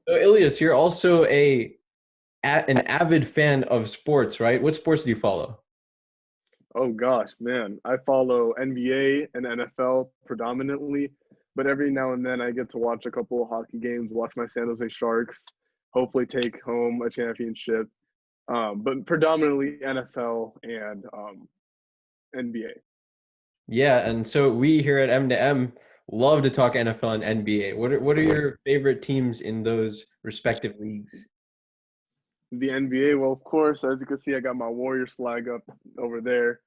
So Ilias, you're also an avid fan of sports, right? What sports do you follow? Oh gosh, man. I follow NBA and NFL predominantly, but every now and then I get to watch a couple of hockey games, watch my San Jose Sharks, hopefully take home a championship. But predominantly NFL and NBA. Yeah, and so we here at M2M love to talk NFL and NBA. What are your favorite teams in those respective leagues? The NBA, well, of course, as you can see, I got my Warriors flag up over there.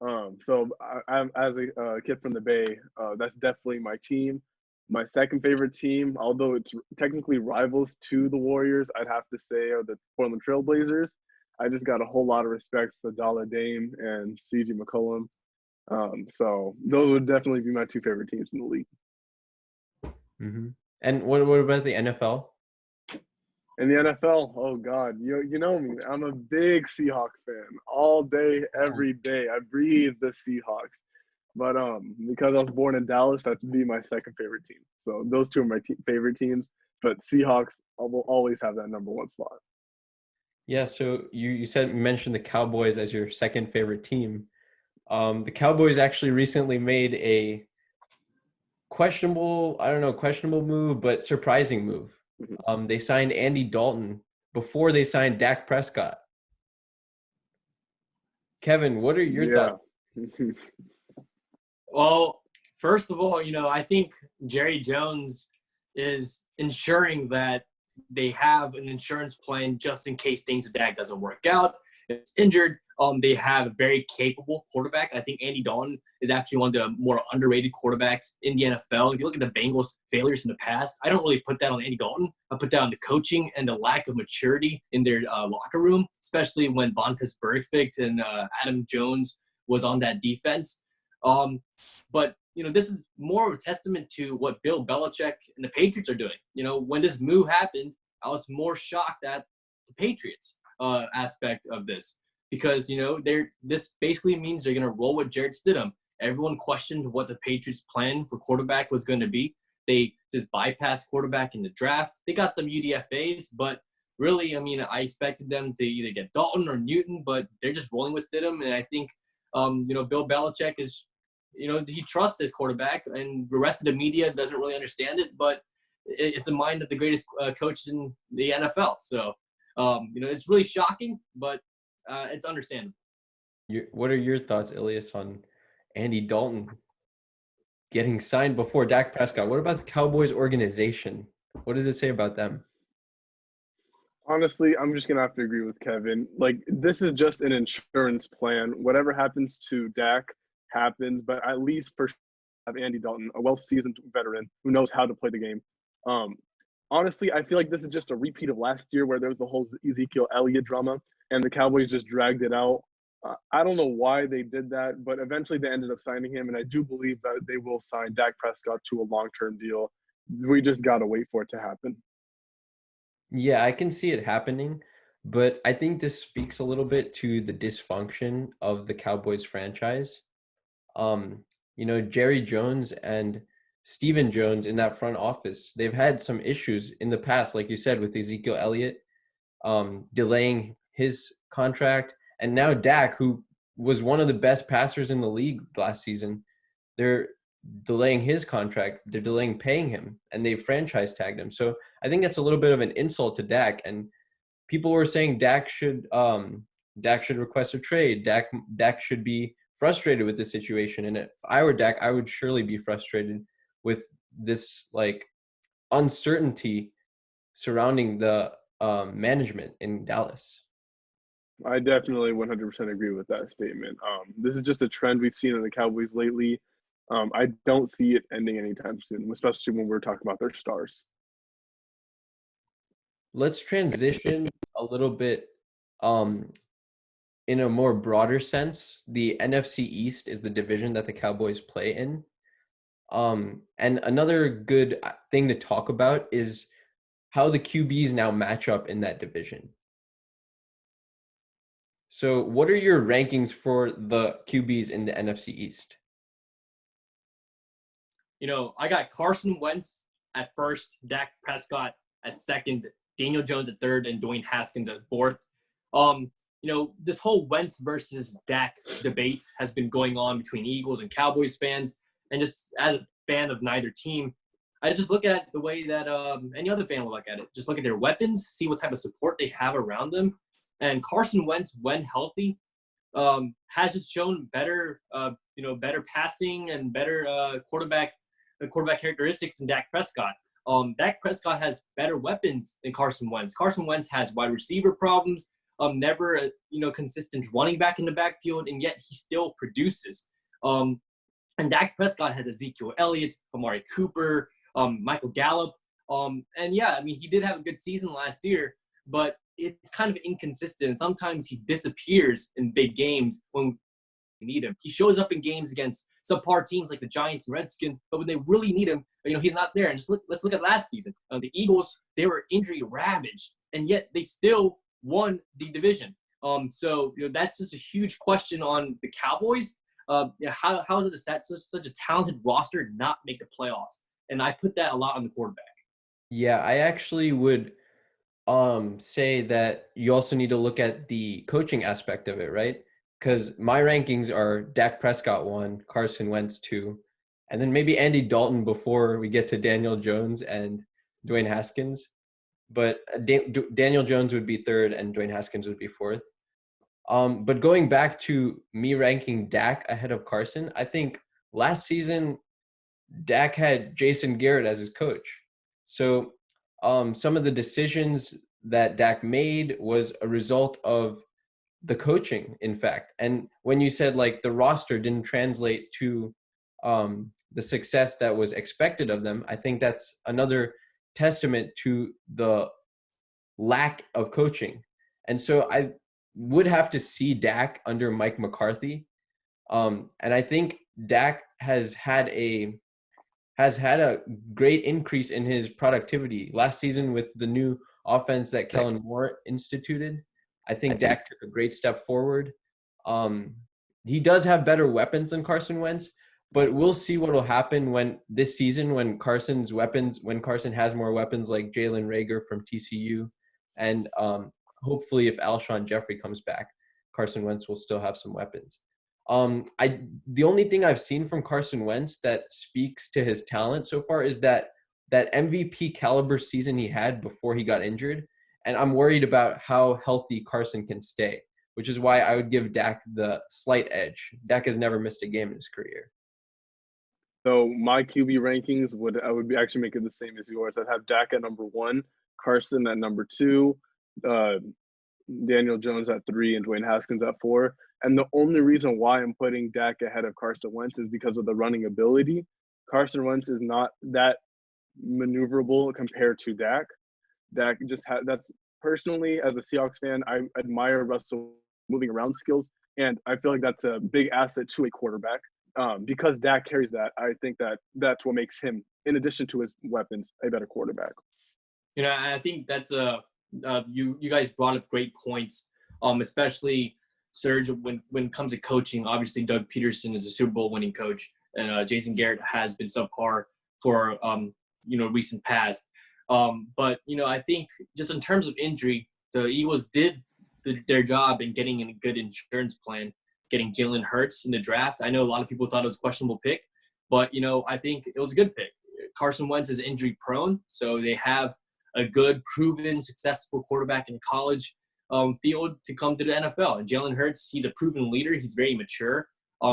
I'm as a kid from the Bay. That's definitely my team. My second favorite team, although it's technically rivals to the Warriors, I'd have to say are the Portland Trailblazers. I just got a whole lot of respect for Dalla Dame and CJ McCollum. So those would definitely be my two favorite teams in the league. Hmm. And what about the NFL? In the NFL, oh God, you know me. I'm a big Seahawks fan. All day, every day. I breathe the Seahawks. But because I was born in Dallas, that's be my second favorite team. So those two are my favorite teams. But Seahawks will always have that number one spot. Yeah, so you mentioned the Cowboys as your second favorite team. The Cowboys actually recently made a questionable move, but surprising move. Mhm. They signed Andy Dalton before they signed Dak Prescott. Kevin, what are your thoughts? Yeah. Well, first of all, I think Jerry Jones is ensuring that they have an insurance plan just in case things with Dak doesn't work out. If it's injured, they have a very capable quarterback. I think Andy Dalton is actually one of the more underrated quarterbacks in the NFL. If you look at the Bengals' failures in the past, I don't really put that on Andy Dalton. I put that on the coaching and the lack of maturity in their locker room, especially when Vontaze Burfict and Adam Jones was on that defense. Um, but this is more of a testament to what Bill Belichick and the Patriots are doing. When this move happened, I was more shocked at the Patriots aspect of this because this basically means they're going to roll with Jared Stidham. Everyone questioned what the Patriots' plan for quarterback was going to be. They just bypassed quarterback in the draft. They got some UDFA's, but really, I expected them to either get Dalton or Newton, but they're just rolling with Stidham, and I think Bill Belichick is he trusts his quarterback, and the rest of the media doesn't really understand it, but it's the mind of the greatest coach in the NFL. So, it's really shocking, but it's understandable. What are your thoughts, Ilias, on Andy Dalton getting signed before Dak Prescott? What about the Cowboys organization? What does it say about them? Honestly, I'm just gonna have to agree with Kevin. Like this is just an insurance plan. Whatever happens to Dak happens, but at least for have Andy Dalton, a well-seasoned veteran who knows how to play the game. Um, Honestly, I feel like this is just a repeat of last year where there was the whole Ezekiel Elliott drama, and the Cowboys just dragged it out. I don't know why they did that, but eventually they ended up signing him, and I do believe that they will sign Dak Prescott to a long-term deal. We just gotta wait for it to happen. Yeah, I can see it happening, but I think this speaks a little bit to the dysfunction of the Cowboys franchise. Jerry Jones and Stephen Jones in that front office, they've had some issues in the past, like you said, with Ezekiel Elliott delaying his contract, and now Dak, who was one of the best passers in the league last season, they're delaying his contract, they're delaying paying him, and they franchise tagged him. So I think that's a little bit of an insult to Dak. And people were saying Dak should request a trade. Dak should be frustrated with the situation. And if I were Dak, I would surely be frustrated with this like uncertainty surrounding the management in Dallas. I definitely 100% agree with that statement. This is just a trend we've seen in the Cowboys lately. I don't see it ending anytime soon, especially when we're talking about their stars. Let's transition a little bit um, in a more broader sense. The NFC East is the division that the Cowboys play in. And another good thing to talk about is how the QBs now match up in that division. So, what are your rankings for the QBs in the NFC East? I got Carson Wentz at first, Dak Prescott at second, Daniel Jones at third, and Dwayne Haskins at fourth. This whole Wentz versus Dak debate has been going on between Eagles and Cowboys fans. And just as a fan of neither team, I just look at it the way that any other fan would look at it. Just look at their weapons, see what type of support they have around them. And Carson Wentz, when healthy, has just shown better passing and better quarterback characteristics than Dak Prescott. Dak Prescott has better weapons than Carson Wentz. Carson Wentz has wide receiver problems, never a consistent running back in the backfield, and yet he still produces. And Dak Prescott has Ezekiel Elliott, Amari Cooper, Michael Gallup. He did have a good season last year, but it's kind of inconsistent. Sometimes he disappears in big games when we need him. He shows up in games against subpar teams like the Giants and Redskins, but when they really need him, he's not there. And let's look at last season. The Eagles, they were injury ravaged, and yet they still won the division. That's just a huge question on the Cowboys. How is it that such a talented roster not make the playoffs? And I put that a lot on the quarterback. Yeah, I actually would say that you also need to look at the coaching aspect of it, right? Because my rankings are Dak Prescott 1, Carson Wentz 2, and then maybe Andy Dalton before we get to Daniel Jones and Dwayne Haskins. But Daniel Jones would be third and Dwayne Haskins would be fourth. But going back to me ranking Dak ahead of Carson, I think last season Dak had Jason Garrett as his coach. So some of the decisions that Dak made was a result of the coaching, in fact. And when you said like the roster didn't translate to the success that was expected of them, I think that's another testament to the lack of coaching. And so I would have to see Dak under Mike McCarthy. And I think Dak has had a great increase in his productivity last season with the new offense that Kellen Moore instituted. I think Dak took a great step forward. He does have better weapons than Carson Wentz, but we'll see what will happen when Carson has more weapons like Jalen Reagor from TCU. And hopefully if Alshon Jeffrey comes back, Carson Wentz will still have some weapons. The only thing I've seen from Carson Wentz that speaks to his talent so far is that MVP caliber season he had before he got injured. And I'm worried about how healthy Carson can stay, which is why I would give Dak the slight edge. Dak has never missed a game in his career. So my QB rankings I would actually make it the same as yours. I'd have Dak at number 1, Carson at number 2, Daniel Jones at 3, and Dwayne Haskins at 4. And the only reason why I'm putting Dak ahead of Carson Wentz is because of the running ability. Carson Wentz is not that maneuverable compared to Dak. Dak just that's personally, as a Seahawks fan, I admire Russell moving around skills, and I feel like that's a big asset to a quarterback. Because Dak carries that, I think that's what makes him, in addition to his weapons, a better quarterback. I think that's you guys brought up great points, especially Serge when it comes to coaching. Obviously, Doug Peterson is a Super Bowl winning coach, and Jason Garrett has been subpar for recent past. But I think just in terms of injury, the Eagles did their job in getting in a good insurance plan, getting Jalen Hurts in the draft. I know a lot of people thought it was a questionable pick, but I think it was a good pick. Carson Wentz is injury prone, so they have a good, proven, successful quarterback in college field to come to the NFL. And Jalen Hurts, he's a proven leader. He's very mature.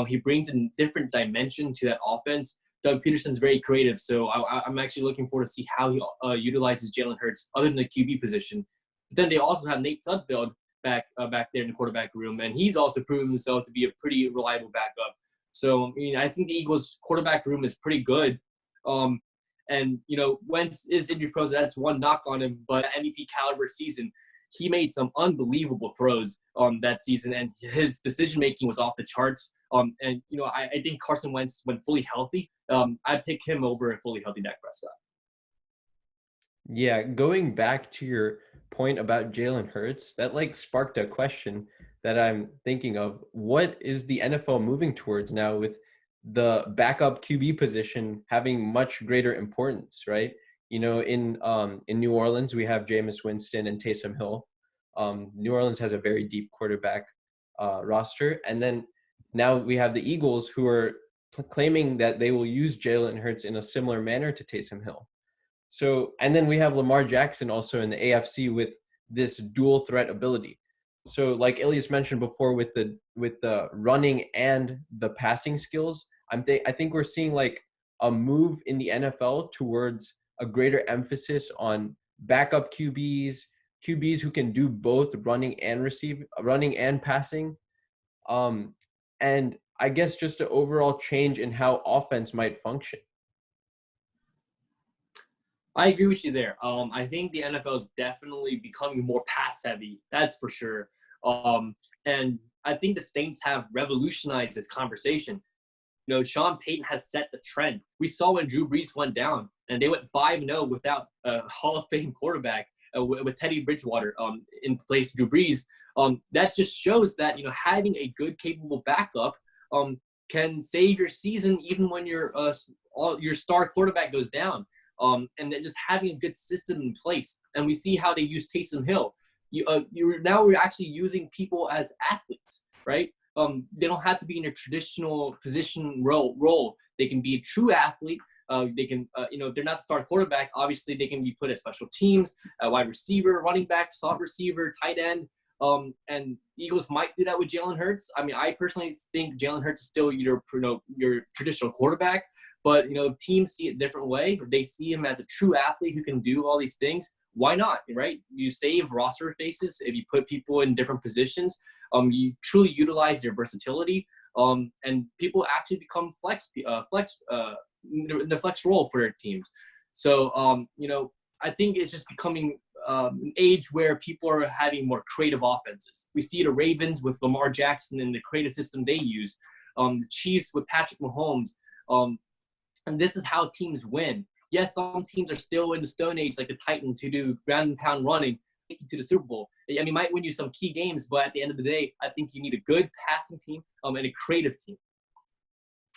He brings a different dimension to that offense. Doug Peterson's very creative, so I'm actually looking forward to see how he utilizes Jalen Hurts other than the QB position. But then they also have Nate Sudfeld back there in the quarterback room, and he's also proven himself to be a pretty reliable backup. So I think the Eagles' quarterback room is pretty good. And Wentz is injury prone, so that's one knock on him. But MVP caliber season, he made some unbelievable throws that season, and his decision making was off the charts. I think Carson Wentz, when fully healthy, I'd pick him over a fully healthy Dak Prescott. Yeah, going back to your point about Jalen Hurts, that sparked a question that I'm thinking of. What is the NFL moving towards now with the backup QB position having much greater importance, right? In New Orleans, we have Jameis Winston and Taysom Hill. New Orleans has a very deep quarterback roster. And then now we have the Eagles, who are claiming that they will use Jalen Hurts in a similar manner to Taysom Hill. So, and then we have Lamar Jackson also in the AFC with this dual threat ability. So, like Ilyaas mentioned before, with the running and the passing skills, I think we're seeing like a move in the NFL towards a greater emphasis on backup QBs who can do both running and passing. And I guess just an overall change in how offense might function. I agree with you there. I think the NFL is definitely becoming more pass heavy. That's for sure. And I think the Saints have revolutionized this conversation. Sean Payton has set the trend. We saw when Drew Brees went down, and they went 5-0 without a Hall of Fame quarterback with Teddy Bridgewater in place of Drew Brees. That just shows that having a good, capable backup can save your season even when your star quarterback goes down. And then just having a good system in place. And we see how they use Taysom Hill. Now we're actually using people as athletes, right? They don't have to be in a traditional position role. They can be a true athlete. They can, if they're not star quarterback, obviously they can be put as special teams, wide receiver, running back, slot receiver, tight end. And Eagles might do that with Jalen Hurts. I mean, I personally think Jalen Hurts is still your traditional quarterback, but teams see it a different way. They see him as a true athlete who can do all these things. Why not, right? You save roster spaces if you put people in different positions. You truly utilize their versatility, and people actually become in the flex role for their teams. So, I think it's just becoming an age where people are having more creative offenses. We see the Ravens with Lamar Jackson and the creative system they use. The Chiefs with Patrick Mahomes. And this is how teams win. Yes, some teams are still in the Stone Age, like the Titans, who do ground and pound running to the Super Bowl. I mean, might win you some key games, but at the end of the day, I think you need a good passing team and a creative team.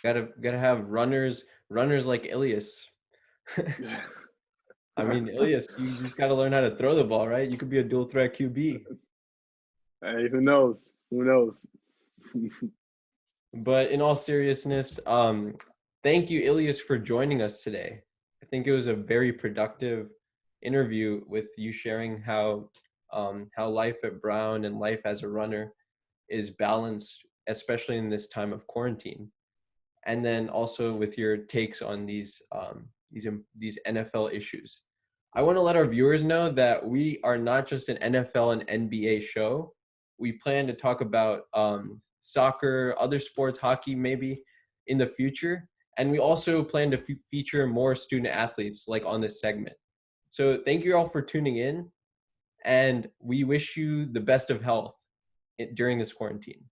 Gotta have runners like Ilyaas. I mean, Ilyaas, you just gotta learn how to throw the ball, right? You could be a dual threat QB. Hey, who knows? Who knows? But in all seriousness, thank you, Ilyaas, for joining us today. I think it was a very productive interview with you sharing how life at Brown and life as a runner is balanced, especially in this time of quarantine. And then also with your takes on these NFL issues. I want to let our viewers know that we are not just an NFL and NBA show. We plan to talk about soccer, other sports, hockey maybe in the future. And we also plan to feature more student athletes like on this segment. So thank you all for tuning in, and we wish you the best of health during this quarantine.